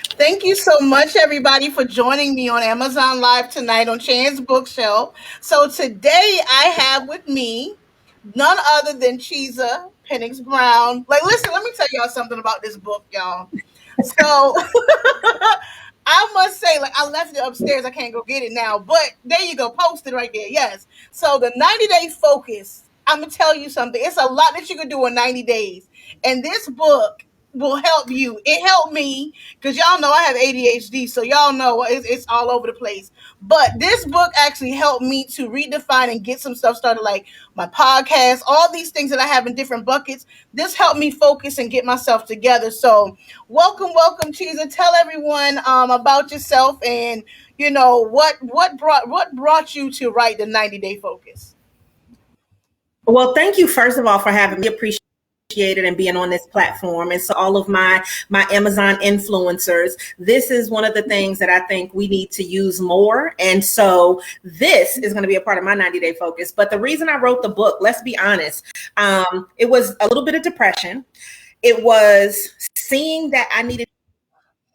Thank you so much, everybody, for joining me on Amazon Live tonight on Chan's Bookshelf. So today I have with me none other than Chisa, Pennix-Brown. Like, listen, let me tell y'all something about this book, y'all. So I must say, like, I left it upstairs. I can't go get it now. But there you go, posted right there. Yes. So the 90-day focus. I'm gonna tell you something. It's a lot that you can do in 90 days, and this book will help you. It helped me because y'all know I have ADHD, so y'all know it's all over the place. But this book actually helped me to redefine and get some stuff started, like my podcast, all these things that I have in different buckets. This helped me focus and get myself together. So welcome, Cheezer. Tell everyone about yourself and what brought you to write the 90-day focus. Well, thank you first of all for having me. Appreciate it and being on this platform. And so all of my Amazon influencers, this is one of the things that I think we need to use more. And so this is going to be a part of my 90-day focus. But the reason I wrote the book, let's be honest, it was a little bit of depression. It was seeing that I needed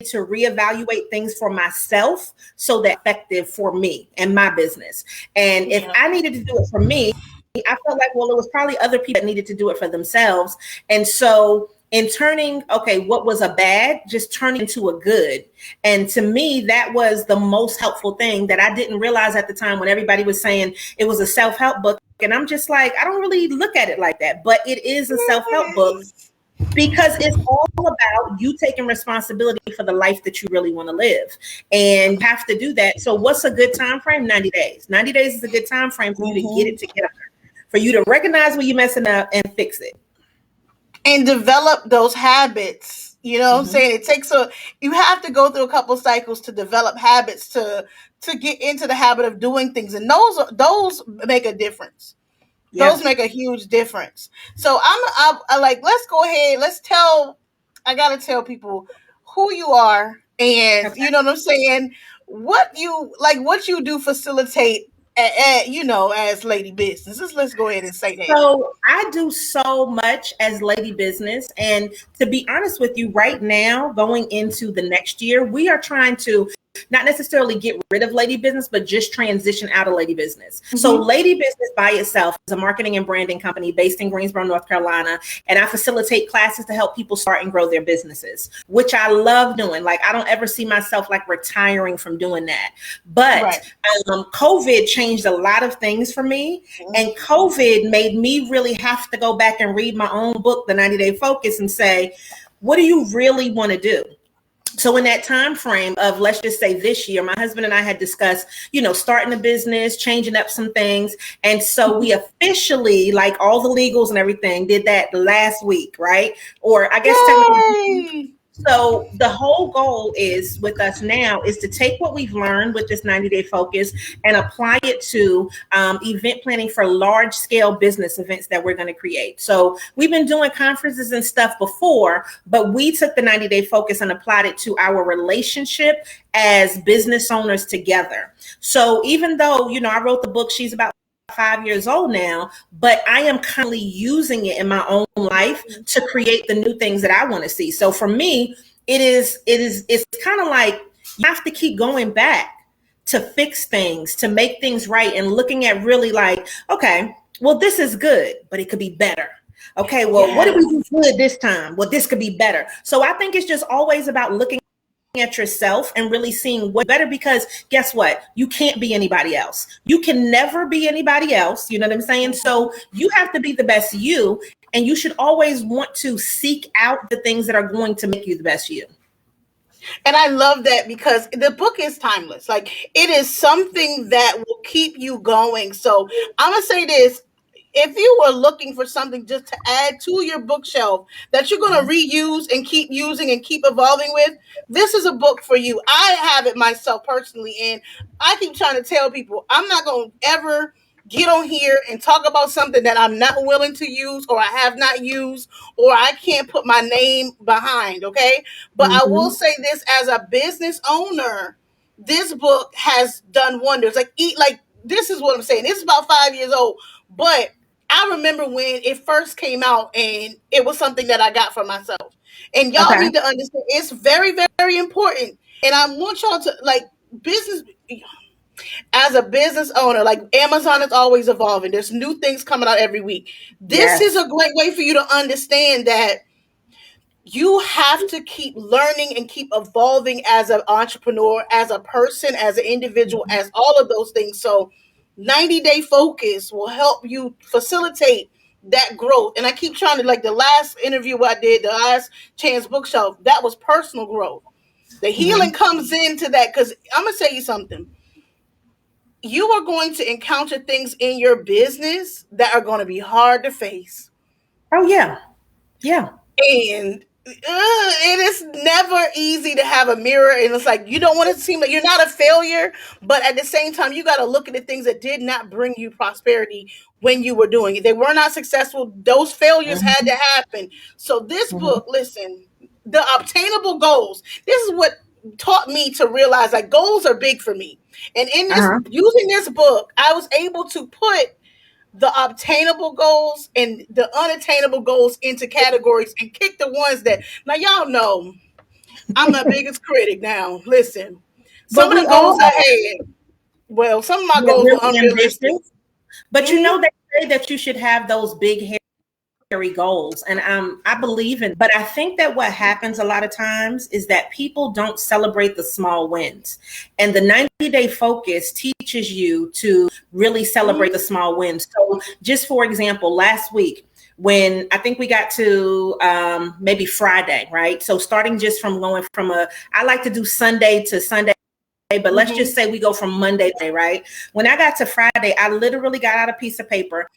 to reevaluate things for myself so that effective for me and my business. And if I needed to do it for me, I felt like, well, it was probably other people that needed to do it for themselves. And so in turning, okay, what was a bad, just turning into a good. And to me, that was the most helpful thing that I didn't realize at the time when everybody was saying it was a self-help book. And I'm just like, I don't really look at it like that, but it is a self-help book because it's all about you taking responsibility for the life that you really want to live, and you have to do that. So what's a good time frame? 90 days. 90 days is a good time frame for you to get it together, for you to recognize when you're messing up and fix it. And develop those habits. You know what I'm saying? You have to go through a couple cycles to develop habits to get into the habit of doing things. And those make a difference. Those make a huge difference. So I like, let's go ahead. I got to tell people who you are, and Okay. you know what I'm saying? What you do facilitate, as lady business. Let's go ahead and say that. So I do so much as lady business. And to be honest with you, right now, going into the next year, we are trying to not necessarily get rid of lady business, but just transition out of lady business. So lady business by itself is a marketing and branding company based in Greensboro, North Carolina. And I facilitate classes to help people start and grow their businesses, which I love doing. Like, I don't ever see myself like retiring from doing that. But COVID changed a lot of things for me. And COVID made me really have to go back and read my own book, The 90-Day Focus, and say, what do you really want to do? So in that time frame of, let's just say this year, my husband and I had discussed, starting a business, changing up some things. And so we officially, like all the legals and everything, did that last week, right? Or I guess technically. So the whole goal is with us now is to take what we've learned with this 90-day focus and apply it to event planning for large scale business events that we're going to create. So we've been doing conferences and stuff before, but we took the 90-day focus and applied it to our relationship as business owners together. So even though, I wrote the book, she's about 5 years old now, but I am currently using it in my own life to create the new things that I want to see. So for me, it's kind of like you have to keep going back to fix things, to make things right, and looking at really like, okay, well, this is good, but it could be better. Okay, well, what did we do good this time? Well, this could be better. So I think it's just always about looking at yourself and really seeing what better, because guess what? You can't be anybody else. You can never be anybody else. You know what I'm saying? So you have to be the best you, and you should always want to seek out the things that are going to make you the best you. And I love that because the book is timeless. Like, it is something that will keep you going. So I'm going to say this. If you were looking for something just to add to your bookshelf that you're going to reuse and keep using and keep evolving with, this is a book for you. I have it myself personally, and I keep trying to tell people I'm not going to ever get on here and talk about something that I'm not willing to use, or I have not used, or I can't put my name behind, okay? But I will say this, as a business owner, this book has done wonders. Like, this is what I'm saying. It's about 5 years old, but I remember when it first came out and it was something that I got for myself. And y'all Okay. need to understand it's very, very important. And I want y'all to like business as a business owner, like Amazon is always evolving. There's new things coming out every week. This is Yes. a great way for you to understand that you have to keep learning and keep evolving as an entrepreneur, as a person, as an individual, as all of those things. So 90-day focus will help you facilitate that growth. And I keep trying to, like the last interview I did, the last Chance Bookshelf, that was personal growth. The healing Hmm. comes into that because I'm going to tell you something. You are going to encounter things in your business that are going to be hard to face. Oh yeah. Yeah. And it is never easy to have a mirror, and it's like you don't want to seem like you're not a failure, but at the same time you got to look at the things that did not bring you prosperity when you were doing it. They were not successful. Those failures had to Hmm. happen. So this book, Hmm. listen, the obtainable goals, this is what taught me to realize like goals are big for me. And in this, Uh-huh. using this book, I was able to put the obtainable goals and the unattainable goals into categories and kick the ones that, now y'all know I'm the biggest critic now. Listen, some But of we the all goals I are. had, well, some of my We're goals were really unrealistic. ambitious. But you Hmm. know, they say that you should have those big hairy goals, and I believe in. But I think that what happens a lot of times is that people don't celebrate the small wins, and the 90-day focus teaches you to really celebrate the Hmm. small wins. So, just for example, last week, when I think we got to maybe Friday, right? So starting just from going from I like to do Sunday to Sunday, but let's just Hmm. say we go from Monday to Friday, right? When I got to Friday, I literally got out a piece of paper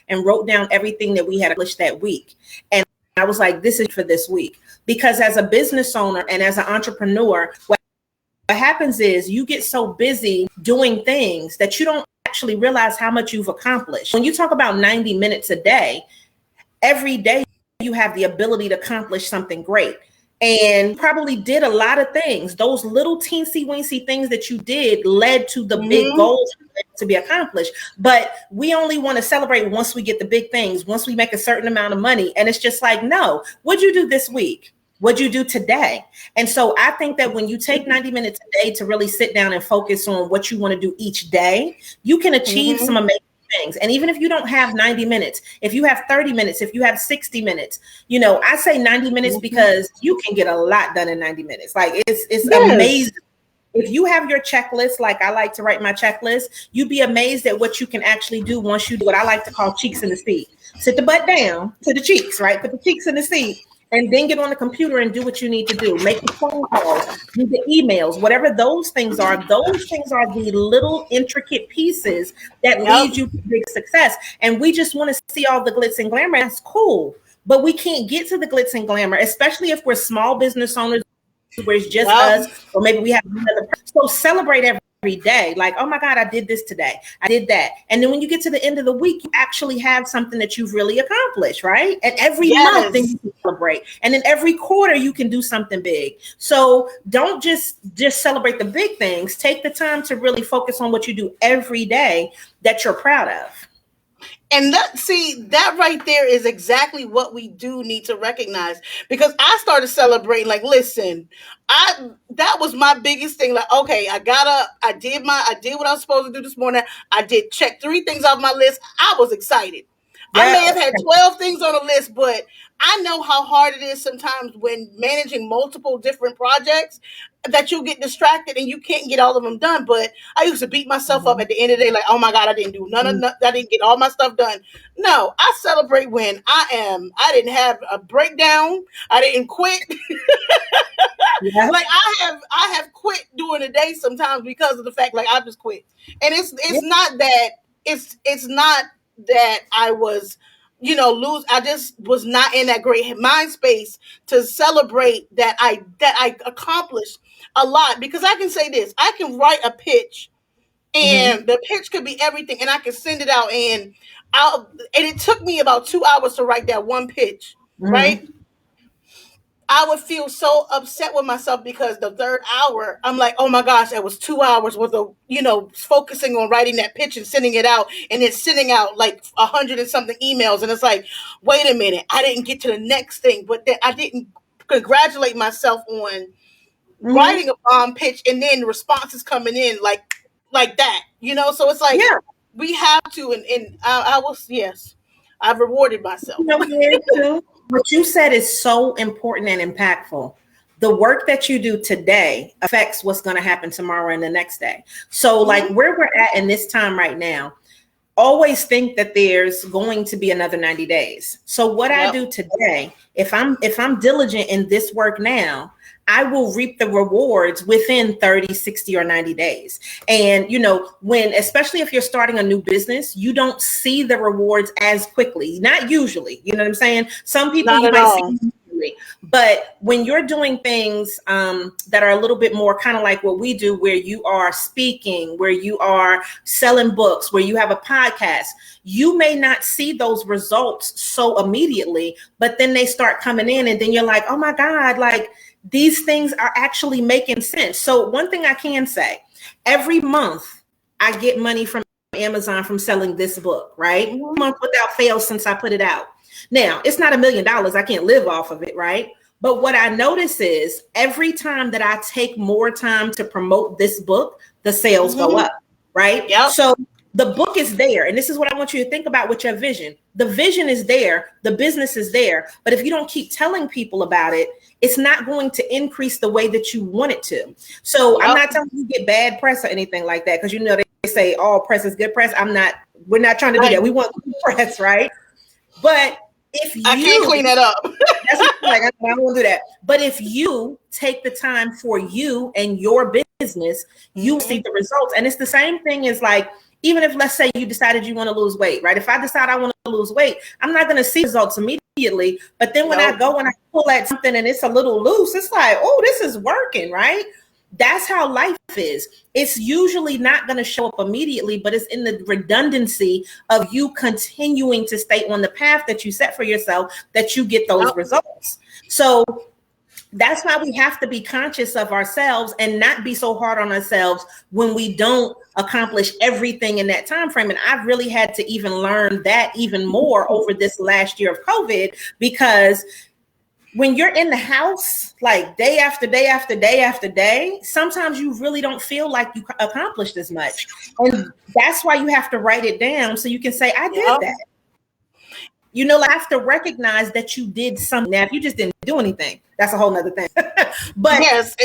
and wrote down everything that we had accomplished that week. And I was like, this is for this week. Because as a business owner and as an entrepreneur, what happens is you get so busy doing things that you don't actually realize how much you've accomplished. When you talk about 90 minutes a day, every day you have the ability to accomplish something great. And probably did a lot of things. Those little teensy weensy things that you did led to the big Hmm. goals to be accomplished. But we only want to celebrate once we get the big things, once we make a certain amount of money. And it's just like, no, what'd you do this week? What'd you do today? And so I think that when you take 90 minutes a day to really sit down and focus on what you want to do each day, you can achieve some Hmm. amazing things. And even if you don't have 90 minutes, if you have 30 minutes, if you have 60 minutes, I say 90 minutes Hmm. because you can get a lot done in 90 minutes. Like it's Yes. amazing. If you have your checklist, like I like to write my checklist, you'd be amazed at what you can actually do once you do what I like to call cheeks in the seat. Sit the butt down to the cheeks, right? Put the cheeks in the seat and then get on the computer and do what you need to do. Make the phone calls, do the emails, whatever those things are. Those things are the little intricate pieces that Yep. lead you to big success. And we just want to see all the glitz and glamour. That's cool. But we can't get to the glitz and glamour, especially if we're small business owners where it's just Yep. us, or maybe we have another person. So celebrate every day. Like, oh my God, I did this today. I did that. And then when you get to the end of the week, you actually have something that you've really accomplished, right? And every month, then Yes. you can celebrate. And then every quarter, you can do something big. So don't just celebrate the big things. Take the time to really focus on what you do every day that you're proud of. And that, see, that right there is exactly what we do need to recognize, because I started celebrating like, listen, I that was my biggest thing. Like, okay, I did what I was supposed to do this morning. I did check 3 things off my list. I was excited. I may have Yes. had 12 things on the list, but I know how hard it is sometimes when managing multiple different projects that you get distracted and you can't get all of them done. But I used to beat myself up at Mhm. the end of the day, like, oh my God, I didn't do I didn't get all my stuff done. No, I celebrate when I didn't have a breakdown. I didn't quit. Yeah. Like I have quit during the day sometimes because of the fact like I just quit. And Yeah. it's not that I was lose. I just was not in that great mind space to celebrate that I accomplished a lot, because I can say this, I can write a pitch Hmm. and the pitch could be everything and I can send it out and it took me about 2 hours to write that one pitch, right? Hmm. I would feel so upset with myself because the third hour, I'm like, oh my gosh, that was 2 hours worth of, focusing on writing that pitch and sending it out, and then sending out like 100 and something emails. And it's like, wait a minute, I didn't get to the next thing, but then I didn't congratulate myself on writing a bomb pitch, and then responses coming in like that, So it's like, Yeah. we have to, and I was, yes, I've rewarded myself. What you said is so important and impactful. The work that you do today affects what's going to happen tomorrow and the next day. So like where we're at in this time right now, always think that there's going to be another 90 days. So what I do today, if I'm diligent in this work now, I will reap the rewards within 30, 60, or 90 days. And, especially if you're starting a new business, you don't see the rewards as quickly, not usually, you know what I'm saying? Some people you might see usually, but when you're doing things that are a little bit more kind of like what we do, where you are speaking, where you are selling books, where you have a podcast, you may not see those results so immediately, but then they start coming in, and then you're like, oh my God, like, these things are actually making sense. So one thing I can say, every month I get money from Amazon from selling this book, right? Month without fail since I put it out. Now, it's not $1 million. I can't live off of it, right? But what I notice is every time that I take more time to promote this book, the sales go up, right? Yep. So the book is there. And this is what I want you to think about with your vision. The vision is there. The business is there. But if you don't keep telling people about it, it's not going to increase the way that you want it to. So I'm not telling you to get bad press or anything like that, because they say all press is good press. We're not trying to do that. We want good press, right? But if you, I can't clean that up. That's like, I don't want to do that. But if you take the time for you and your business, you see the results. And it's the same thing as like, even if, let's say, you decided you want to lose weight, right? If I decide I want to lose weight, I'm not going to see results immediately. But then when I go and I pull at something and it's a little loose, it's like, oh, this is working, right? That's how life is. It's usually not going to show up immediately, but it's in the redundancy of you continuing to stay on the path that you set for yourself that you get those results. So that's why we have to be conscious of ourselves and not be so hard on ourselves when we don't accomplish everything in that time frame. And I've really had to even learn that even more over this last year of COVID, because when you're in the house, like day after day after day after day, sometimes you really don't feel like you accomplished as much. And that's why you have to write it down so you can say, I did that. Like, I have to recognize that you did something. Now, if you just didn't do anything, that's a whole nother thing. But yes,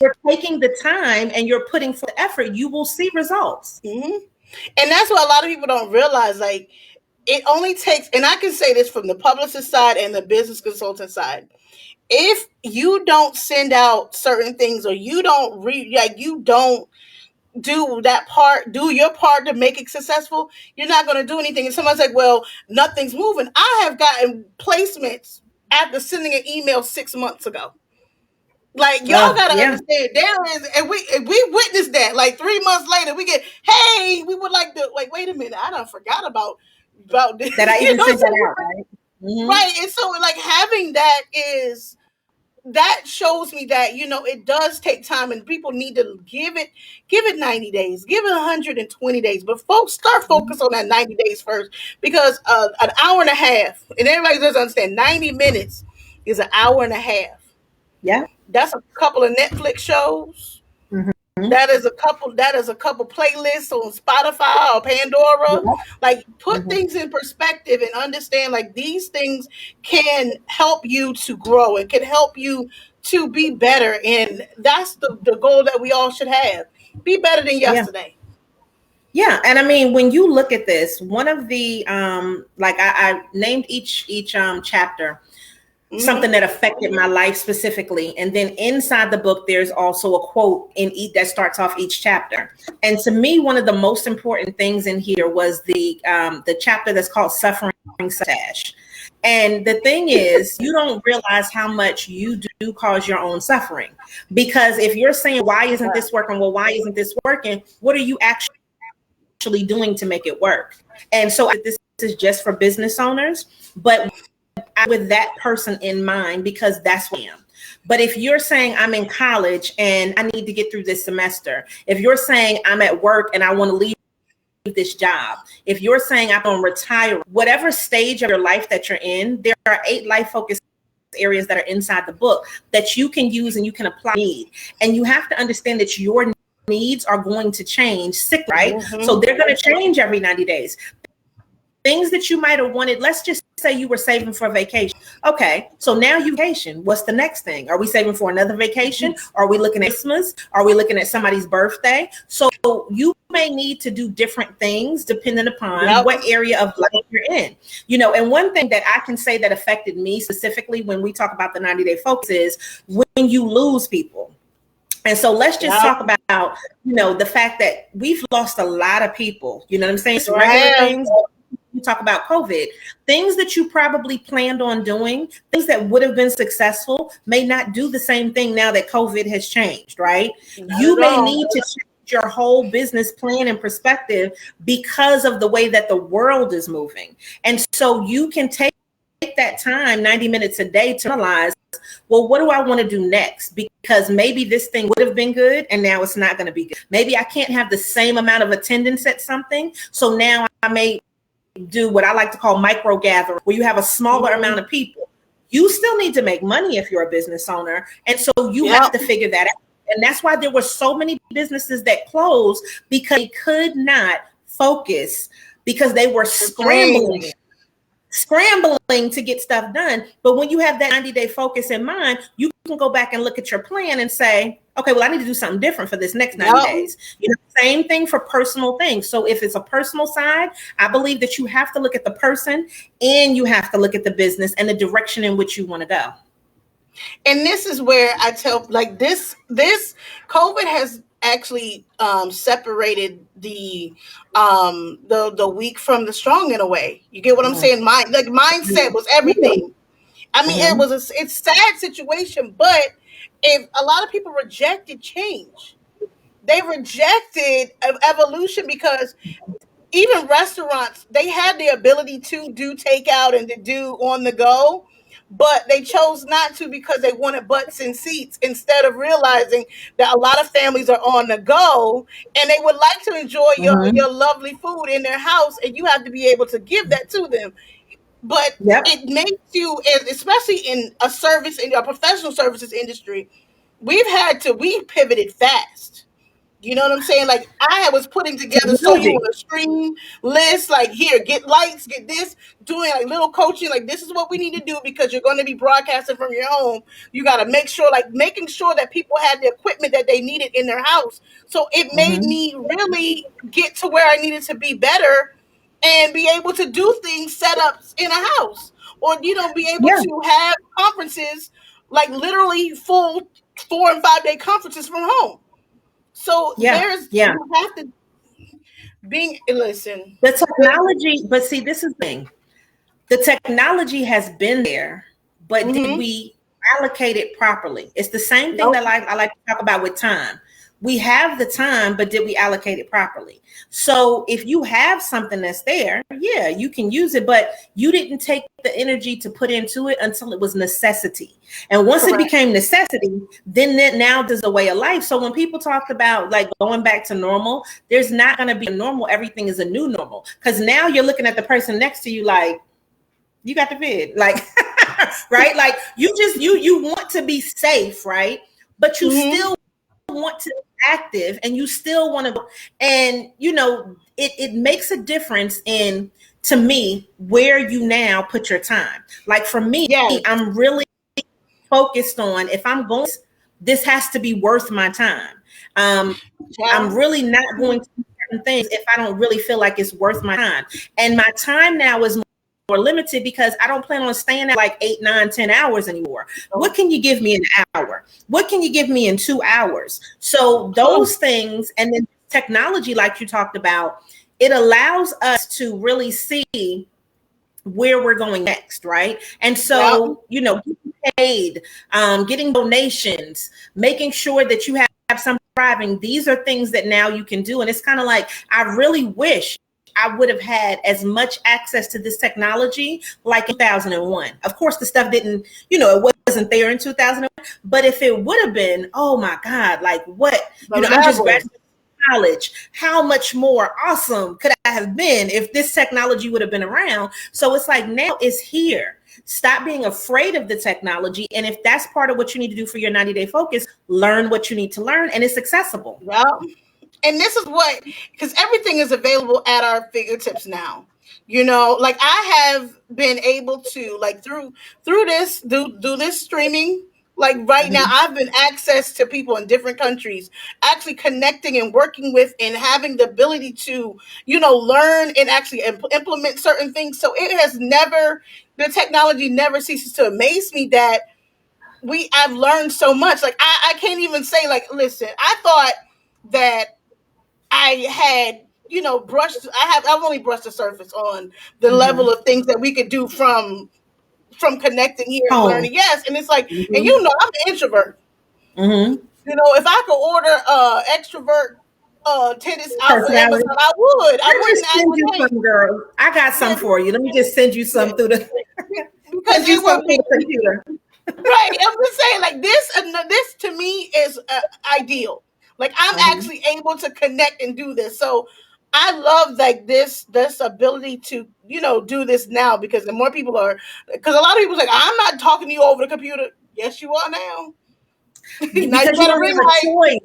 you're taking the time and you're putting forth effort, you will see results. And that's what a lot of people don't realize. Like, it only takes, and I can say this from the publicist side and the business consultant side. If you don't send out certain things, or you don't you don't do your part to make it successful, you're not going to do anything. And someone's like, well, nothing's moving. I have gotten placements after sending an email 6 months ago. Like, y'all gotta understand, there is, and we witnessed that. Like 3 months later, we get, hey, we would like to, like, wait a minute, I done forgot about this. That I even sent that out, right? Right. And so, like, having that shows me that, it does take time, and people need to give it 90 days, give it 120 days. But folks, start focus on that 90 days first, because an hour and a half, and everybody doesn't understand, 90 minutes is an hour and a half. Yeah. That's a couple of Netflix shows. That is a couple playlists on Spotify or Pandora. Like, put things in perspective and understand, like, these things can help you to grow and can help you to be better. And that's the goal that we all should have. Be better than yesterday. Yeah. And I mean, when you look at this, one of the like I named each chapter something that affected my life specifically. And then inside the book, there's also a quote that starts off each chapter. And to me, one of the most important things in here was the chapter that's called Suffering Sash. And the thing is, you don't realize how much you do cause your own suffering. Because if you're saying, why isn't this working? Well, why isn't this working? What are you actually doing to make it work? And so this is just for business owners, but with that person in mind because that's what I am. But if you're saying I'm in college and I need to get through this semester, if you're saying I'm at work and I want to leave this job, if you're saying I'm going to retire, whatever stage of your life that you're in, there are 8 life focus areas that are inside the book that you can use and you can apply. And you have to understand that your needs are going to change, right? Mm-hmm. So they're going to change every 90 days. Things that you might have wanted, let's just say you were saving for a vacation. Okay, so now you vacation. What's the next thing? Are we saving for another vacation? Are we looking at Christmas? Are we looking at somebody's birthday? So you may need to do different things depending upon what area of life you're in. You know, and one thing that I can say that affected me specifically when we talk about the 90-day focus is when you lose people. And so let's just talk about, you know, the fact that we've lost a lot of people. You know what I'm saying? So regular things. You talk about COVID, things that you probably planned on doing, things that would have been successful may not do the same thing now that COVID has changed, right? You may need to change your whole business plan and perspective because of the way that the world is moving. And so you can take that time, 90 minutes a day, to analyze, well, what do I want to do next? Because maybe this thing would have been good and now it's not going to be good. Maybe I can't have the same amount of attendance at something. So now I may do what I like to call micro gathering, where you have a smaller amount of people. You still need to make money if you're a business owner. And so you have to figure that out. And that's why there were so many businesses that closed, because they could not focus, because they were scrambling to get stuff done. But when you have that 90-day focus in mind, you can go back and look at your plan and say, okay, well, I need to do something different for this next 90 days. You know, same thing for personal things. So if it's a personal side, I believe that you have to look at the person and you have to look at the business and the direction in which you want to go. And this is where I tell, like, this COVID has actually separated the weak from the strong in a way. You get what I'm saying? Mindset was everything. I mean, it's a sad situation, but if a lot of people rejected change, they rejected evolution, because even restaurants, they had the ability to do takeout and to do on the go, but they chose not to because they wanted butts in seats, instead of realizing that a lot of families are on the go and they would like to enjoy your lovely food in their house, and you have to be able to give that to them. But it makes you, especially in a service, in a professional services industry, we pivoted fast. You know what I'm saying? Like, I was putting together so you want a stream list, like, here, get lights, get this, doing like little coaching, like, this is what we need to do because you're going to be broadcasting from your home. You got to making sure that people had the equipment that they needed in their house. So it made me really get to where I needed to be better and be able to do things, setups in a house, or, you know, be able to have conferences, like literally full 4 and 5 day conferences from home. So you have to listen. The technology, but see, this is the thing. The technology has been there, but did we allocate it properly? It's the same thing that I like to talk about with time. We have the time, but did we allocate it properly? So if you have something that's there, you can use it, but you didn't take the energy to put into it until it was necessity. And once it became necessity, then now there's a way of life. So when people talk about like going back to normal, there's not going to be a normal. Everything is a new normal, because now you're looking at the person next to you like, you got the vid, like, right? Like you want to be safe, right? But you still want to be active, and you still want to, and you know, it makes a difference in, to me, where you now put your time. Like for me, I'm really focused on, if I'm going, this has to be worth my time. I'm really not going to do certain things if I don't really feel like it's worth my time. And my time now is more limited because I don't plan on staying at like 8, 9, 10 hours anymore. What can you give me in an hour? What can you give me in 2 hours? So those things, and then technology, like you talked about, it allows us to really see where we're going next, right? And so, you know, getting paid, getting donations, making sure that you have some thriving. These are things that now you can do. And it's kind of like, I really wish I would have had as much access to this technology like in 2001. Of course, the stuff didn't, it wasn't there in 2001. But if it would have been, oh my God, like what, I'm just graduating college. How much more awesome could I have been if this technology would have been around? So it's like now it's here. Stop being afraid of the technology. And if that's part of what you need to do for your 90-day focus, learn what you need to learn, and it's accessible. Well, and this is what, because everything is available at our fingertips now. Like I have been able to, like through this, do this streaming. Like right now, I've been access to people in different countries, actually connecting and working with, and having the ability to, learn and actually implement certain things. So it has never, the technology never ceases to amaze me that I've learned so much. Like I can't even say, like, listen, I thought that I had, I've only brushed the surface on the level of things that we could do from connecting here and learning. Yes. And it's like, and I'm an introvert. If I could order extrovert tennis out for Amazon, I would. I wouldn't send you some, girl. I got some for you. Let me just send you some through the because it will be computer. Right. I'm just saying, like this to me is ideal. Like I'm actually able to connect and do this. So I love like this ability to, do this now, because the more people are, because a lot of people say, I'm not talking to you over the computer. Yes, you are now. Because you don't have a choice.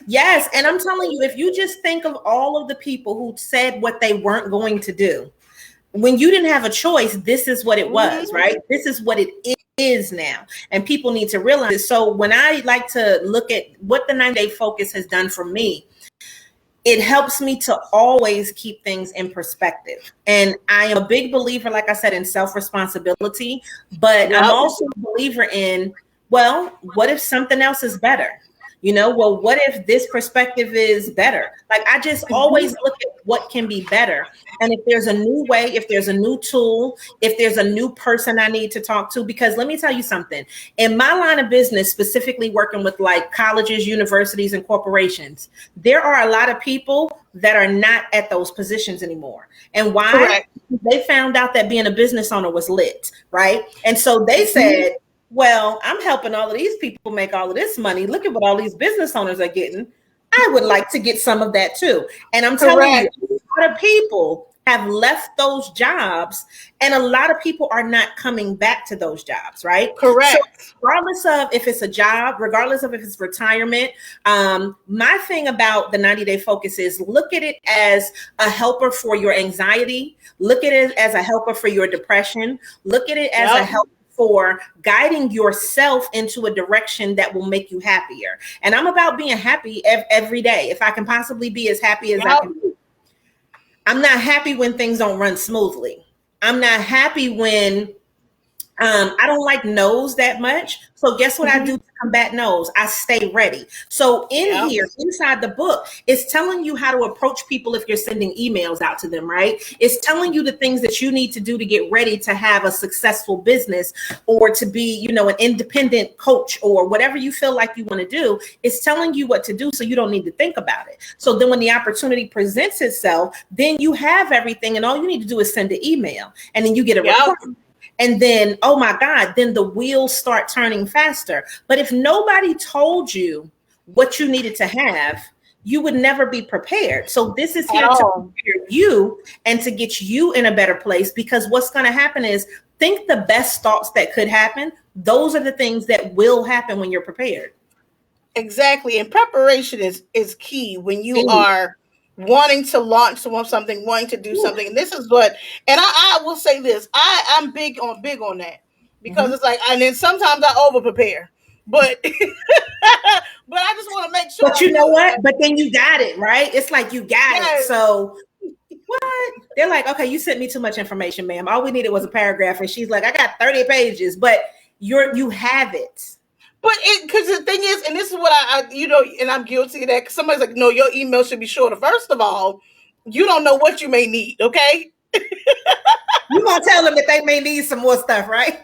Yes. And I'm telling you, if you just think of all of the people who said what they weren't going to do, when you didn't have a choice, this is what it was, right? This is what it is now. And people need to realize it. So when I like to look at what the 90-day focus has done for me, it helps me to always keep things in perspective. And I am a big believer, like I said, in self-responsibility, but I'm also a believer in, well, what if something else is better? Well, what if this perspective is better? Like I just always look at what can be better. And if there's a new way, if there's a new tool, if there's a new person I need to talk to, because let me tell you something, in my line of business, specifically working with like colleges, universities, and corporations, there are a lot of people that are not at those positions anymore. And why? Correct. They found out that being a business owner was lit, right? And so they said, well, I'm helping all of these people make all of this money. Look at what all these business owners are getting. I would like to get some of that too. And I'm telling you, a lot of people have left those jobs, and a lot of people are not coming back to those jobs, right? Correct. So regardless of if it's a job, regardless of if it's retirement, my thing about the 90-day focus is look at it as a helper for your anxiety. Look at it as a helper for your depression. Look at it as a helper for guiding yourself into a direction that will make you happier. And I'm about being happy every day. If I can possibly be as happy as I can be. I'm not happy when things don't run smoothly. I'm not happy when I don't like no's that much. So guess what I do to combat no's? I stay ready. So here, inside the book, it's telling you how to approach people if you're sending emails out to them, right? It's telling you the things that you need to do to get ready to have a successful business, or to be, an independent coach, or whatever you feel like you want to do. It's telling you what to do so you don't need to think about it. So then when the opportunity presents itself, then you have everything, and all you need to do is send an email, and then you get a report. And then, oh my God, then the wheels start turning faster. But if nobody told you what you needed to have, you would never be prepared. So this is here to prepare you and to get you in a better place, because what's going to happen is, think the best thoughts that could happen. Those are the things that will happen when you're prepared. Exactly. And preparation is key when you are wanting to launch something, wanting to do something. And this is what, and I will say this, I'm big on that, because it's like, and then sometimes I over prepare, but but I just want to make sure. But you know what? But then you got it, right? It's like you got it. So what? They're like, okay, you sent me too much information, ma'am. All we needed was a paragraph. And she's like, I got 30 pages, but you have it. But because the thing is, and this is what I and I'm guilty of that, because somebody's like, no, your email should be shorter. First of all, you don't know what you may need, okay? You're going to tell them that they may need some more stuff, right?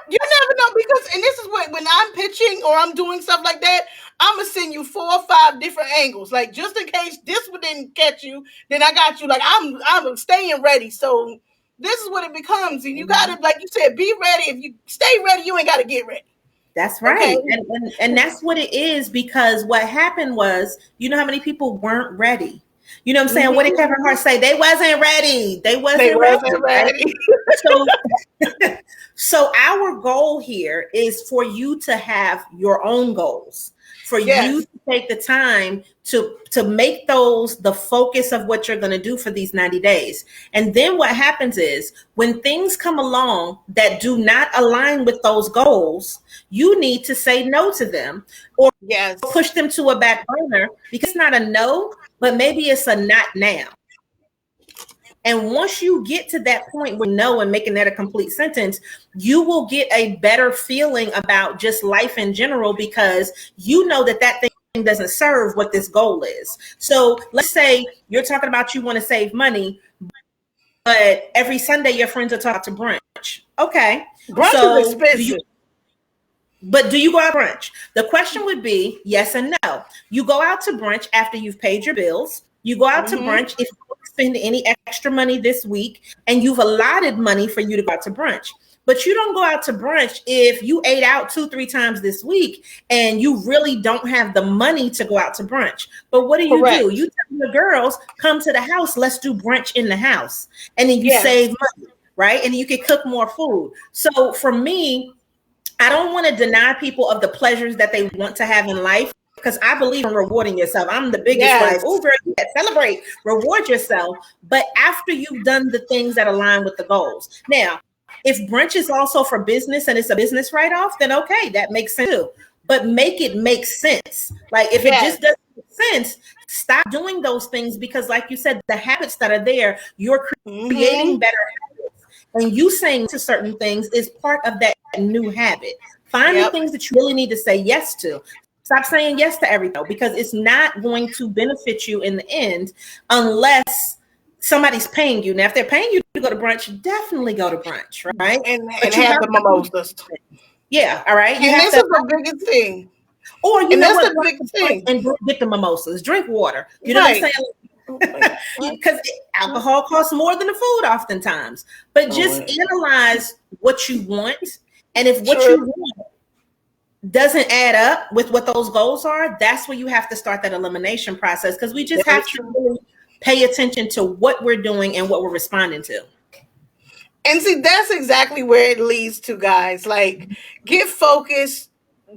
You never know, because and this is what when I'm pitching or I'm doing stuff like that, I'm gonna send you 4 or 5 different angles. Like just in case this one didn't catch you, then I got you. Like I'm staying ready. So this is what it becomes, and you gotta, like you said, be ready. If you stay ready, you ain't gotta get ready. That's Okay. right. And that's what it is, because what happened was, you know how many people weren't ready? You know what I'm saying? What did Kevin Hart say? They wasn't ready. They They wasn't ready. wasn't Right? ready. So, so our goal here is for you to have your own goals, for you Yes. to take the time to make those the focus of what you're going to do for these 90 days. And then what happens is when things come along that do not align with those goals, you need to say no to them or Yes. push them to a back burner, because it's not a no, but maybe it's a not now. And once you get to that point where you know and making that a complete sentence, you will get a better feeling about just life in general, because you know that that thing doesn't serve what this goal is. So let's say you're talking about you want to save money, but every Sunday your friends are talking to brunch. Okay. Brunch is So expensive. do you go out to brunch? The question would be yes and no. You go out to brunch after you've paid your bills. You go out to brunch if you don't spend any extra money this week and you've allotted money for you to go out to brunch. But you don't go out to brunch if you ate out 2-3 times this week and you really don't have the money to go out to brunch. But what do? Correct. You tell the girls, come to the house, let's do brunch in the house. And then you Yes. save money, right? And you can cook more food. So for me, I don't want to deny people of the pleasures that they want to have in life, because I believe in rewarding yourself. I'm the biggest Yes. like, oh, girl, yeah, celebrate, reward yourself. But after you've done the things that align with the goals. Now, if brunch is also for business and it's a business write-off, then okay, that makes sense too. But make it make sense. Like if it just doesn't make sense, stop doing those things, because like you said, the habits that are there, you're creating better habits. And you saying to certain things is part of that new habit. Find the things that you really need to say yes to. Stop saying yes to everything, because it's not going to benefit you in the end unless somebody's paying you. Now, if they're paying you to go to brunch, definitely go to brunch, right? And But you have the mimosas. Yeah, all right. You And have this is the biggest thing. or you And know that's what? the big thing. And get the mimosas. Drink water. You know what I'm saying? Because alcohol costs more than the food oftentimes. But just analyze what you want. And if what you want doesn't add up with what those goals are, that's where you have to start that elimination process, because we just have to really pay attention to what we're doing and what we're responding to. And see, that's exactly where it leads to, guys. Like, get focused,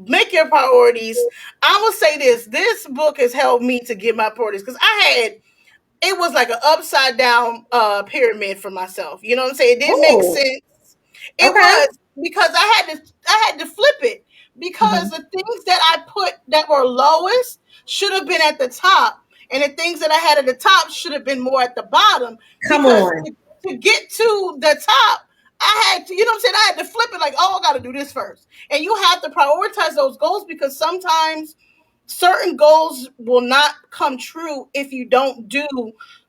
make your priorities. I will say this book has helped me to get my priorities, because it was like an upside down pyramid for myself. You know what I'm saying? It didn't make sense. It was because I had to flip it, because the things that I put that were lowest should have been at the top, and the things that I had at the top should have been more at the bottom. Come on. To get to the top, I had to, you know what I'm saying? I had to flip it like, oh, I got to do this first. And you have to prioritize those goals, because sometimes certain goals will not come true if you don't do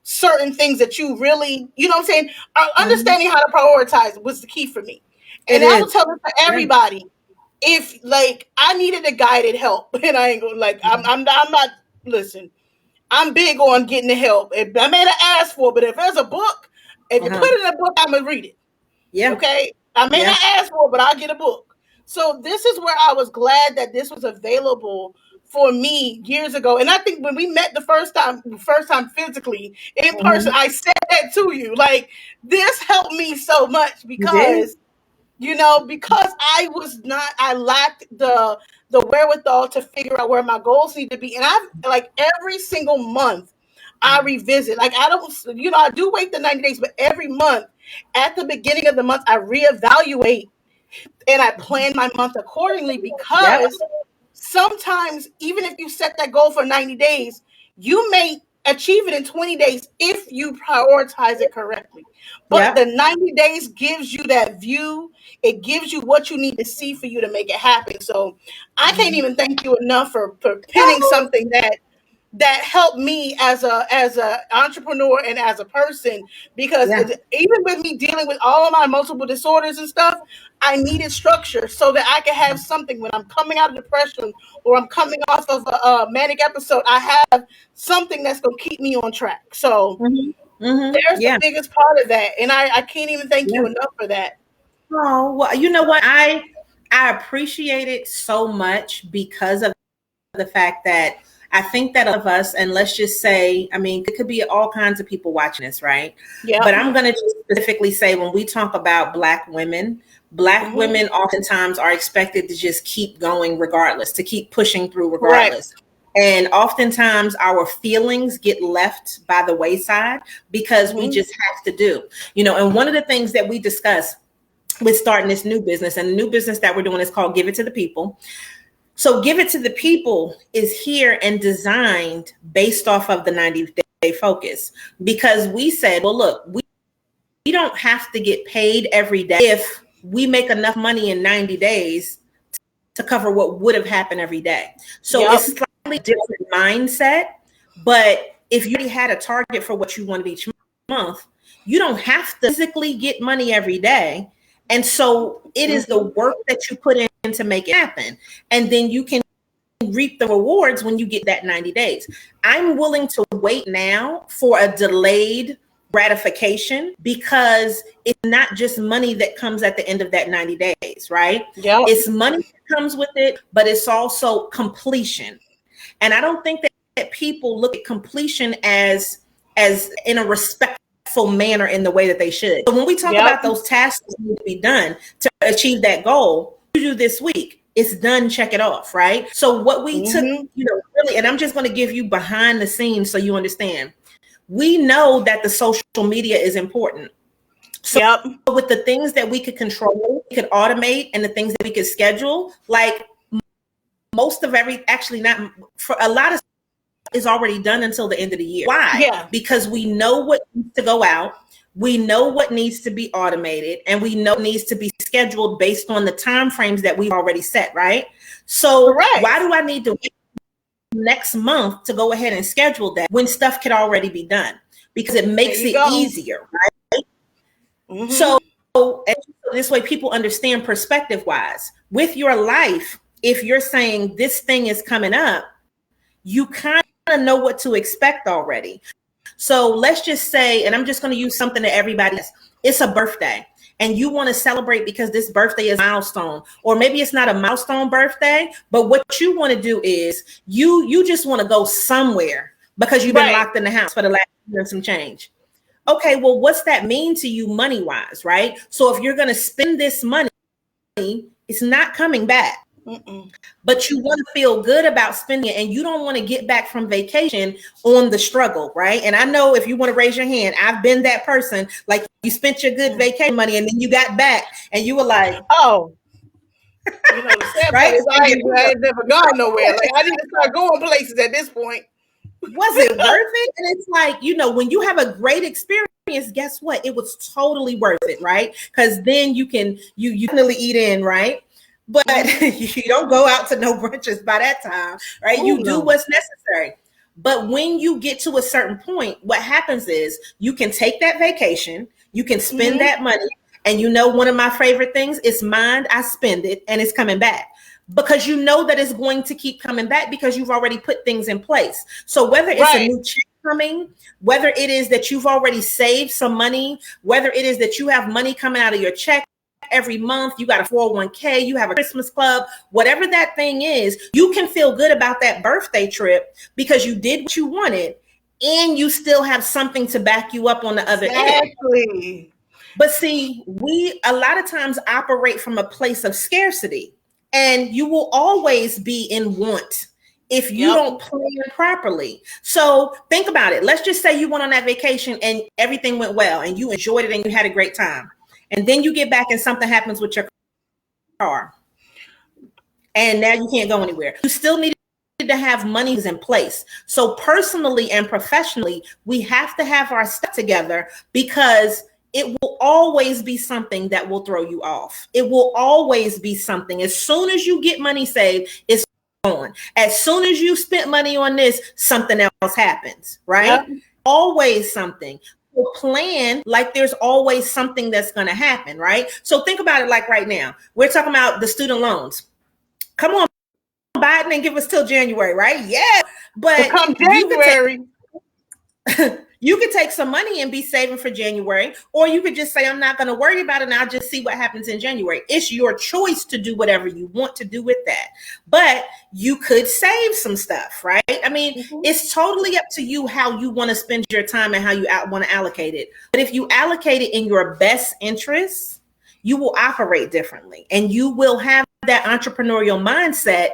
certain things that you really, you know what I'm saying? Understanding how to prioritize was the key for me. And I will tell it to everybody. If like I needed a guided help, and I ain't gonna I'm not listen. I'm big on getting the help. I may not ask for it, but if there's a book, if you put it in a book, I'm gonna read it. Yeah. Okay. I may not ask for it, but I'll get a book. So this is where I was glad that this was available for me years ago. And I think when we met the first time physically in person, I said that to you. Like, this helped me so much, because because I lacked the wherewithal to figure out where my goals need to be. And I've like every single month I revisit. Like I don't, I do wait the 90 days, but every month at the beginning of the month, I reevaluate and I plan my month accordingly, because sometimes even if you set that goal for 90 days, you may achieve it in 20 days if you prioritize it correctly. But the 90 days gives you that view. It gives you what you need to see for you to make it happen. So I can't even thank you enough for pinning something that that helped me as a entrepreneur and as a person, because Yeah. even with me dealing with all of my multiple disorders and stuff, I needed structure so that I could have something when I'm coming out of depression or I'm coming off of a manic episode. I have something that's going to keep me on track. So there's the Yeah. biggest part of that, and I can't even thank Yeah. you enough for that. Oh, well, you know what? I appreciate it so much because of the fact that I think that of us, and let's just say, I mean, it could be all kinds of people watching this, right? Yeah. But I'm going to just specifically say when we talk about Black women oftentimes are expected to just keep going regardless, to keep pushing through Correct. regardless. And oftentimes our feelings get left by the wayside because we just have to do, and one of the things that we discuss with starting this new business, and the new business that we're doing is called Give It to the People. So Give It to the People is here and designed based off of the 90-day focus, because we said, well, look, we don't have to get paid every day if we make enough money in 90 days to cover what would have happened every day. So it's slightly different mindset, but if you already had a target for what you wanted each month, you don't have to physically get money every day. And so it is the work that you put in to make it happen. And then you can reap the rewards when you get that 90 days. I'm willing to wait now for a delayed gratification because it's not just money that comes at the end of that 90 days, right? Yep. It's money that comes with it, but it's also completion. And I don't think that people look at completion as in a respectful manner in the way that they should. So when we talk about those tasks that need to be done to achieve that goal, you do this week, it's done, check it off, right? So what we took, really, and I'm just going to give you behind the scenes so you understand. We know that the social media is important. So with the things that we could control, we could automate, and the things that we could schedule, like most of actually not for a lot of is already done until the end of the year. Why? Yeah. Because we know what needs to go out, we know what needs to be automated, and we know it needs to be scheduled based on the time frames that we've already set, right? So why do I need to wait next month to go ahead and schedule that when stuff could already be done? Because it makes it easier, right? So this way people understand perspective wise. With your life, if you're saying this thing is coming up, you kind of know what to expect already. So let's just say, and I'm just going to use something that everybody has, it's a birthday and you want to celebrate because this birthday is a milestone, or maybe it's not a milestone birthday, but what you want to do is you just want to go somewhere because you've been locked in the house for the last year and some change. Okay, well, what's that mean to you money wise, right? So if you're going to spend this money, it's not coming back. But you want to feel good about spending it, and you don't want to get back from vacation on the struggle, right? And I know if you want to raise your hand, I've been that person. Like you spent your good vacation money, and then you got back, and you were like, "Oh, the sad part is I ain't never gone nowhere. Like I need to start going places at this point." Was it worth it? And it's like, when you have a great experience, guess what? It was totally worth it, right? Because then you can you definitely eat in, right? But you don't go out to no brunches by that time, right? You do what's necessary. But when you get to a certain point, what happens is you can take that vacation, you can spend that money, and one of my favorite things is mine. I spend it and it's coming back because you know that it's going to keep coming back because you've already put things in place. So whether it's a new check coming, whether it is that you've already saved some money, whether it is that you have money coming out of your check every month, you got a 401k, you have a Christmas club, whatever that thing is, you can feel good about that birthday trip because you did what you wanted and you still have something to back you up on the other end. But see, we a lot of times operate from a place of scarcity, and you will always be in want if you don't plan properly. So think about it. Let's just say you went on that vacation and everything went well and you enjoyed it and you had a great time. And then you get back and something happens with your car. And now you can't go anywhere. You still need to have monies in place. So personally and professionally, we have to have our stuff together because it will always be something that will throw you off. It will always be something. As soon as you get money saved, it's on. As soon as you spent money on this, something else happens, right? Yep. Always something. So plan like there's always something that's going to happen, right? So think about it like right now. We're talking about the student loans. Come on, Biden, and give us till January, right? Yeah. But come January, you could take some money and be saving for January, or you could just say, I'm not going to worry about it and I'll just see what happens in January. It's your choice to do whatever you want to do with that. But you could save some stuff, right? I mean, it's totally up to you how you want to spend your time and how you want to allocate it. But if you allocate it in your best interests, you will operate differently and you will have that entrepreneurial mindset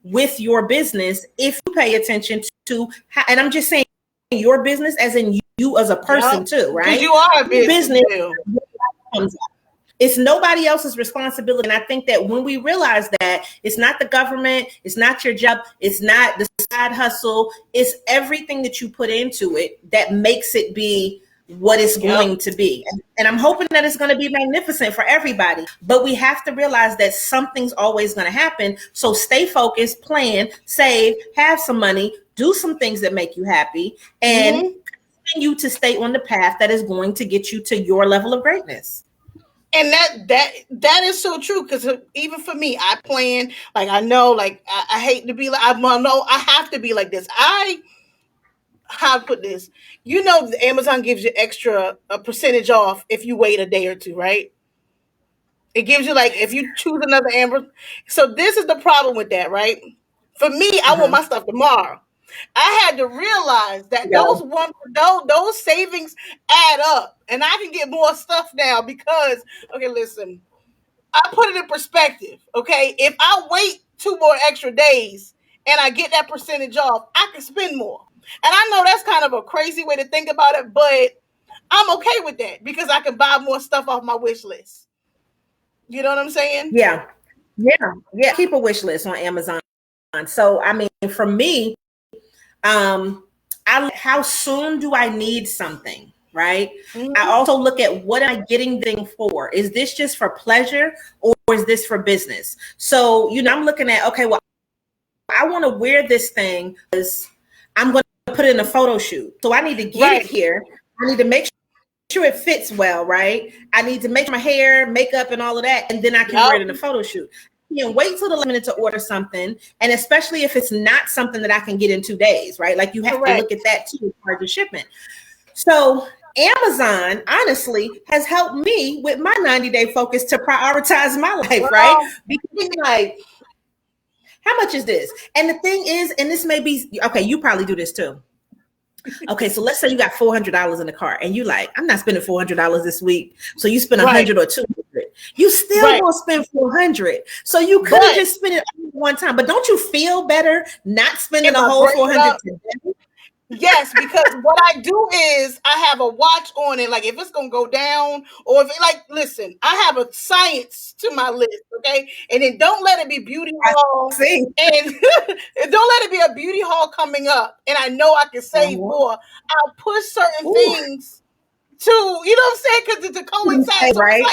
with your business if you pay attention to how, and I'm just saying your business as in you as a person too, right? Because you are a business. It's nobody else's responsibility. And I think that when we realize that it's not the government, it's not your job, it's not the side hustle, it's everything that you put into it that makes it be what it's going to be. And I'm hoping that it's going to be magnificent for everybody. But we have to realize that something's always going to happen. So stay focused, plan, save, have some money, do some things that make you happy, and continue to stay on the path that is going to get you to your level of greatness. And that is so true, because even for me, I plan, like, I know, like, I hate to be like, I know I have to be like this. How to put this? You know, Amazon gives you a percentage off if you wait a day or two, right? It gives you, like, if you choose another Amazon. So this is the problem with that, right? For me, I want my stuff tomorrow. I had to realize that those savings add up, and I can get more stuff now because, okay, listen, I put it in perspective. Okay, if I wait 2 more extra days and I get that percentage off, I can spend more. And I know that's kind of a crazy way to think about it, but I'm okay with that because I can buy more stuff off my wish list. You know what I'm saying? Yeah. Keep a wish list on Amazon. So, I mean, for me, how soon do I need something, right? I also look at what am I getting thing for? Is this just for pleasure or is this for business? So, I'm looking at, okay, well, I want to wear this thing because I'm going to put it in a photo shoot. So I need to get it here. I need to make sure it fits well, right? I need to make my hair, makeup, and all of that, and then I can wear it in a photo shoot. You can wait till the minute to order something, and especially if it's not something that I can get in 2 days, right? Like, you have to look at that too as part of the shipment. So Amazon, honestly, has helped me with my 90-day focus to prioritize my life, right? Because, like, how much is this? And the thing is, and this may be, okay, you probably do this too. Okay, so let's say you got $400 in the cart and you like, I'm not spending $400 this week. So you spend 100 or 200. You still gonna spend 400. So you could have just spent it one time. But don't you feel better not spending the whole 400 today? Yes, because what I do is I have a watch on it. Like, if it's gonna go down, or if it, like, listen, I have a science to my list, okay? And then don't let it be beauty hall, and don't let it be a beauty hall coming up. And I know I can save more. I'll push certain things to, you know what I'm saying? Because to coincide, right?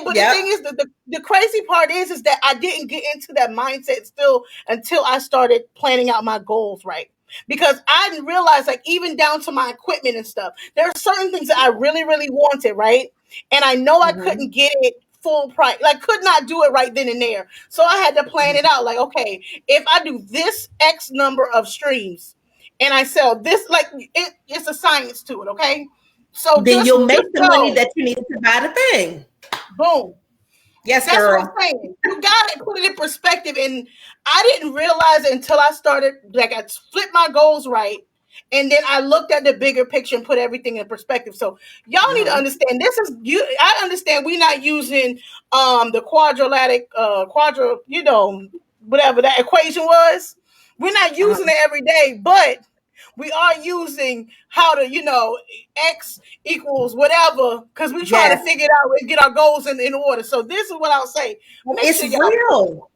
But the thing is, the crazy part is that I didn't get into that mindset still until I started planning out my goals, right? Because I didn't realize, like, even down to my equipment and stuff, there are certain things that I really, really wanted, right? And I know I couldn't get it full price, like, could not do it right then and there. So I had to plan it out, like, okay, if I do this X number of streams and I sell this, like, it's a science to it, okay? So then you'll make the money that you need to buy the thing. Boom. Yes, that's girl. what I'm saying. You got to put it in perspective. And I didn't realize it until I started, like, I flipped my goals right. And then I looked at the bigger picture and put everything in perspective. So y'all need to understand, this is you. I understand we're not using the quadratic, whatever that equation was. We're not using it every day, but we are using how to, X equals whatever, because we try to figure it out and get our goals in order. So this is what I'll say. It's real.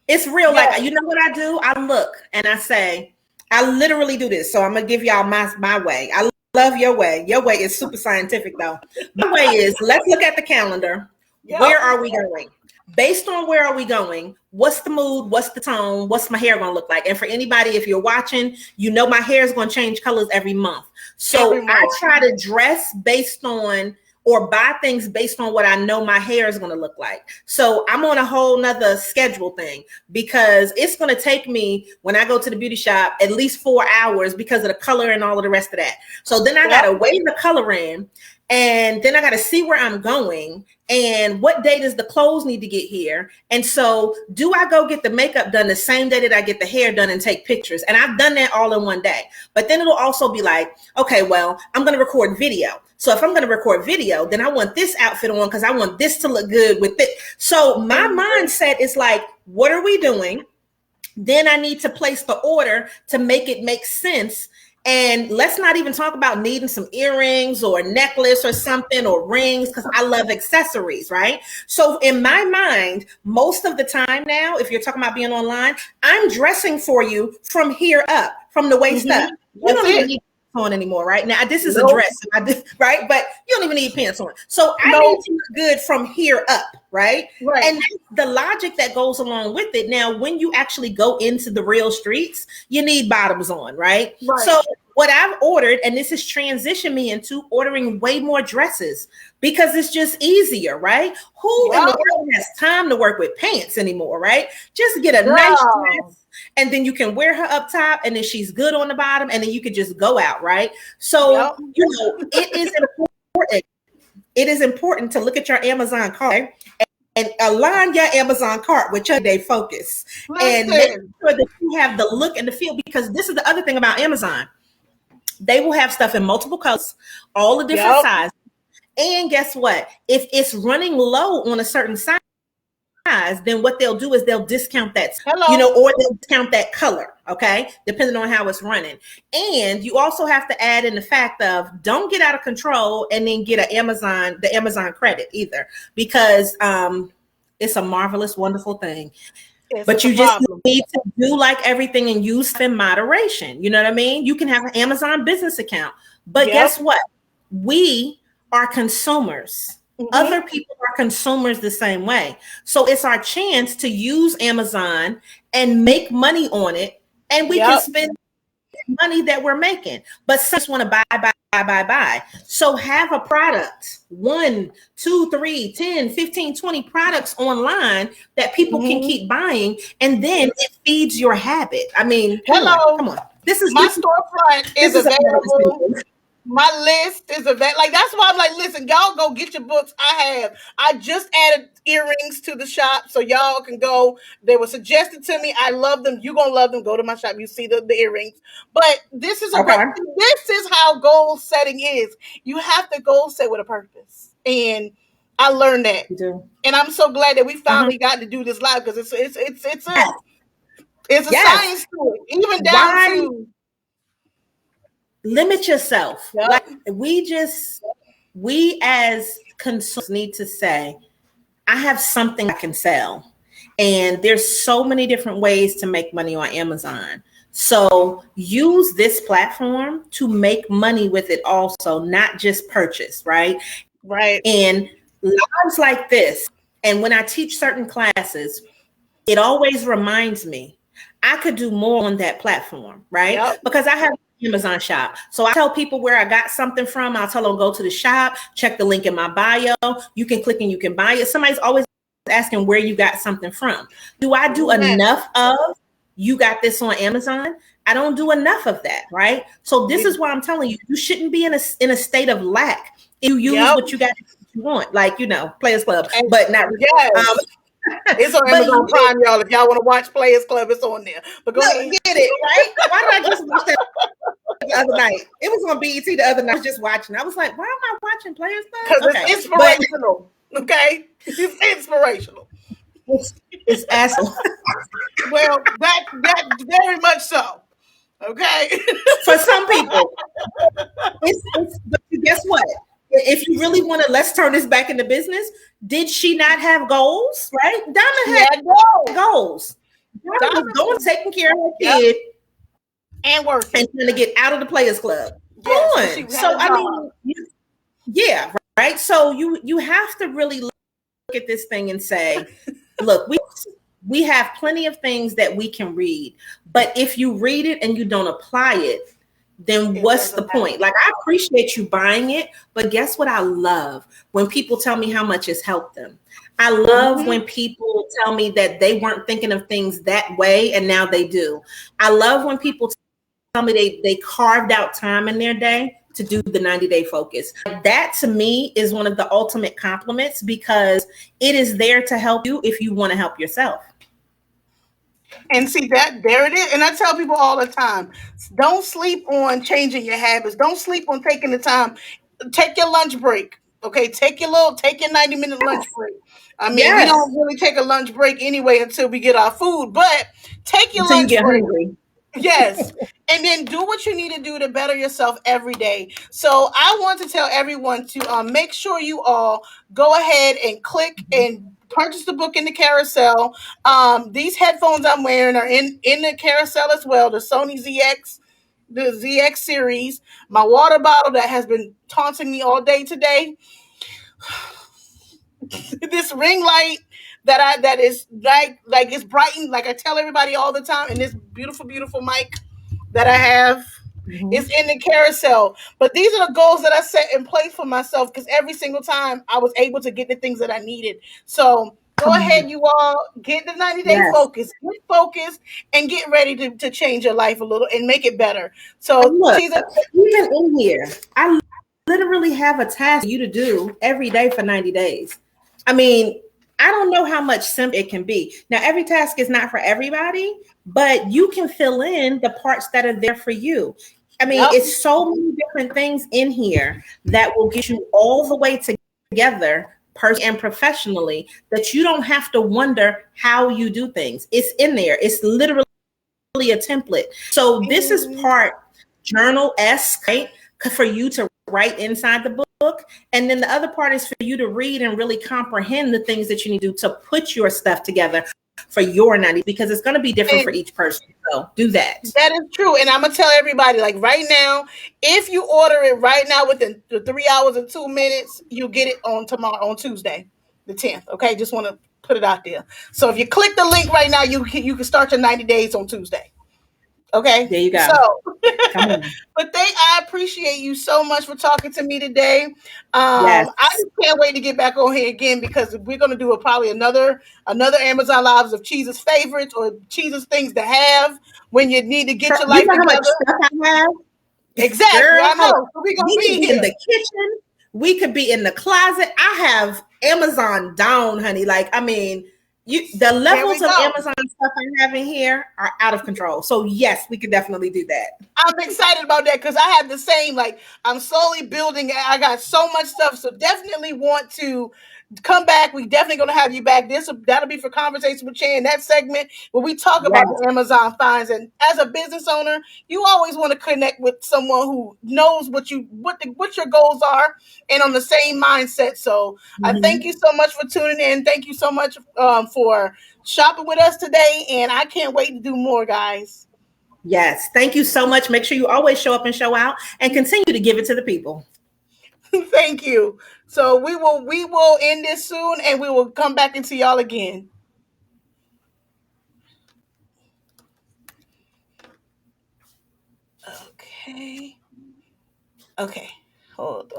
It's real. Yeah. Like, you know what I do? I look and I say, I literally do this. So I'm going to give y'all my way. I love your way. Your way is super scientific, though. My way is, let's look at the calendar. Where are we going? based on where are we going, what's the mood, what's the tone, what's my hair gonna look like? And for anybody, if you're watching, you know my hair is gonna change colors every month. So I try to dress based on or buy things based on what I know my hair is going to look like. So I'm on a whole nother schedule thing because it's going to take me, when I go to the beauty shop, at least 4 hours because of the color and all of the rest of that. So then I got to weigh the color in, and then I got to see where I'm going and what day does the clothes need to get here. And so do I go get the makeup done the same day that I get the hair done and take pictures? And I've done that all in one day. But then it'll also be like, okay, well, I'm going to record video. So if I'm going to record video, then I want this outfit on because I want this to look good with it. So my mindset is like, what are we doing? Then I need to place the order to make it make sense. And let's not even talk about needing some earrings or a necklace or something or rings, because I love accessories, right? So in my mind, most of the time now, if you're talking about being online, I'm dressing for you from here up, from the waist up. You don't even need on anymore, right? Now this is a dress, right? But you don't even need pants on. So I need to look good from here up, right? And the logic that goes along with it. Now, when you actually go into the real streets, you need bottoms on, right? So what I've ordered, and this has transitioned me into ordering way more dresses because it's just easier, right? Who in the world has time to work with pants anymore, right? Just get a nice dress. And then you can wear her up top, and then she's good on the bottom, and then you can just go out, right? So, you know, it is important. It is important to look at your Amazon cart and align your Amazon cart with your day focus. And make sure that you have the look and the feel, because this is the other thing about Amazon. They will have stuff in multiple colors, all the different sizes. And guess what? If it's running low on a certain size, then what they'll do is they'll discount that, you know, or they'll discount that color, okay, depending on how it's running. And you also have to add in the fact of don't get out of control and then get the Amazon credit either, because it's a marvelous, wonderful thing. But you just need to do like everything and use in moderation. You know what I mean? You can have an Amazon business account, but guess what? We are consumers. Other people are consumers the same way. So it's our chance to use Amazon and make money on it. And we can spend money that we're making. But some just want to buy. So have a product, 1, 2, 3, 10, 15, 20 products online that people can keep buying. And then it feeds your habit. I mean, come on. This is my storefront is available. My list is like, that's why I'm like, listen, y'all go get your books. I just added earrings to the shop, so y'all can go. They were suggested to me. I love them. You're gonna love them. Go to my shop. You see the earrings. But this is this is how goal setting is. You have to goal set with a purpose. And I learned that. You do. And I'm so glad that we finally got to do this live, because it's a science to it. Even down to limit yourself. Like we as consumers need to say, I have something I can sell. And there's so many different ways to make money on Amazon. So use this platform to make money with it also, not just purchase, right? Right. And lives like this, and when I teach certain classes, it always reminds me I could do more on that platform, right? Because I have Amazon shop. So I tell people where I got something from. I'll tell them, go to the shop, check the link in my bio. You can click and you can buy it. Somebody's always asking where you got something from. Do I do enough of, you got this on Amazon? I don't do enough of that, right? So this is why I'm telling you, you shouldn't be in a state of lack. You use what you got, what you want, like, you know, Players Club, but not it's on Amazon Prime, y'all. If y'all want to watch Players Club, it's on there. But go ahead. Get it, right? Why did I just watch that the other night? It was on BET the other night. I was just watching. I was like, why am I watching Players Club? Because it's inspirational. Okay? It's inspirational. It's asshole. Well, that very much so. Okay? For some people. But guess what? If you really want to, let's turn this back into business. Did she not have goals? Right? Donna had goals. Donna was going, taking care of her kid and working, and trying to get out of the Players Club. So I mean, right. So you have to really look at this thing and say, Look, we have plenty of things that we can read, but if you read it and you don't apply it, then It what's the doesn't matter. point? Like, I appreciate you buying it, but guess what I love? When people tell me how much it's helped them. I love Hmm. when people tell me that they weren't thinking of things that way and now they do. I love when people tell me they carved out time in their day to do the 90-day focus. That to me is one of the ultimate compliments, because it is there to help you if you want to help yourself. And see that there it is. And I tell people all the time, don't sleep on changing your habits. Don't sleep on taking the time. Take your lunch break. Okay, take your 90-minute lunch break. I mean, we Yes. don't really take a lunch break anyway until we get our food, but take your Until you lunch get break. hungry. Yes. And then do what you need to do to better yourself every day. So I want to tell everyone to make sure you all go ahead and click and purchase the book in the carousel. These headphones I'm wearing are in the carousel as well. The Sony ZX, the ZX series. My water bottle that has been taunting me all day today. This ring light that is like it's brightened, like I tell everybody all the time, and this beautiful mic that I have is Mhm. in the carousel. But these are the goals that I set in place for myself, because every single time I was able to get the things that I needed. So go Come on. ahead, you all, get the 90-day Yes. focus, get focused, and get ready to change your life a little and make it better. And So, look, Jesus, even in here, I literally have a task for you to do every day for 90 days. I mean, I don't know how much simple it can be. Now, every task is not for everybody, but you can fill in the parts that are there for you. I mean, yep. it's so many different things in here that will get you all the way together, personally and professionally, that you don't have to wonder how you do things. It's in there. It's literally a template. So this is part journal-esque, right? For you to write inside the book. And then the other part is for you to read and really comprehend the things that you need to do to put your stuff together for your 90, because it's going to be different for And each person. So do that. that is true. And I'm gonna tell everybody, like right now, if you order it right now within the 3 hours and 2 minutes, you get it on tomorrow, on Tuesday, the 10th. Okay, just want to put it out there. So if you click the link right now, you can start your 90 days on Tuesday. Okay. There you So, go. Come on. but I appreciate you so much for talking to me today. Yes. I just can't wait to get back on here again, because we're gonna do probably another Amazon Lives of Cheese's favorites, or Cheese's things to have when you need to get your You life know how much together. stuff I have? Exactly, Girl, I hold know. on. So we're gonna We could be be in here. the kitchen. We could be in the closet. I have Amazon down, honey. Like, I mean, the There we levels of go. Amazon stuff I have in here are out of control. So yes, we could definitely do that. I'm excited about that because I have the same. Like, I'm slowly building. I got so much stuff. So definitely want to come back. We definitely gonna have you back. That'll be for Conversation with Chan, that segment where we talk about Yes. the Amazon finds. And as a business owner, you always want to connect with someone who knows what your goals are and on the same mindset. So I thank Mhm. you so much for tuning in. Thank you so much for shopping with us today, and I can't wait to do more, guys. Yes. Thank you so much. Make sure you always show up and show out and continue to give it to the people. Thank you. So we will end this soon, and we will come back and see y'all again. Okay. Okay. Hold on.